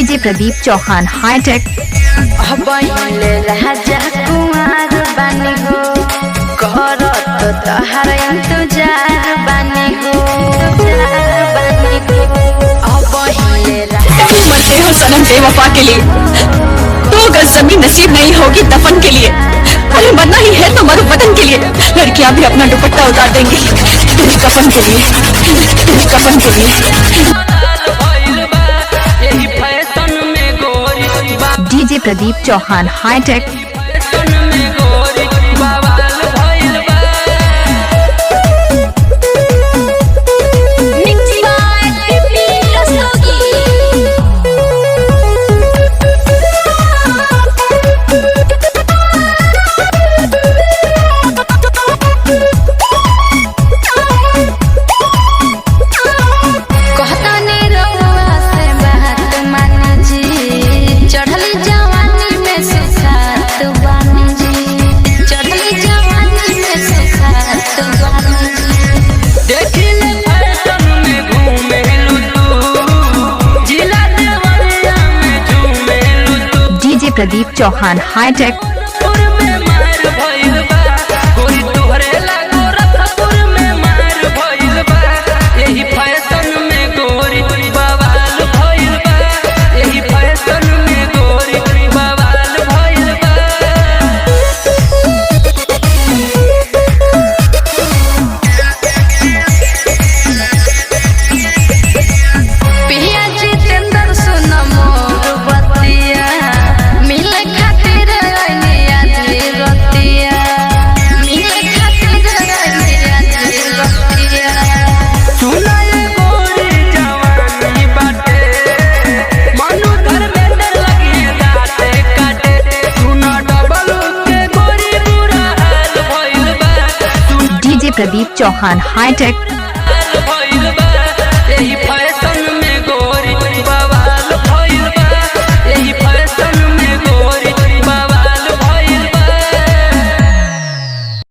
DJ Pradeep Chauhan hitech. Raja Kumar बानी हो करत तोहार इंतजार बानी हो मरते हो सनम बेवफा के लिए, 2 गज जमीन नसीब नहीं होगी दफन के लिए। अरे मरना ही है तो मरो वतन के लिए। लड़कियां भी अपना दुपट्टा उतार देंगी तेरी कफन के लिए, तेरी कफन के लिए। DJ Pradeep Chauhan hitech. Pradeep Chauhan hitech. Pradeep Chauhan hi tech.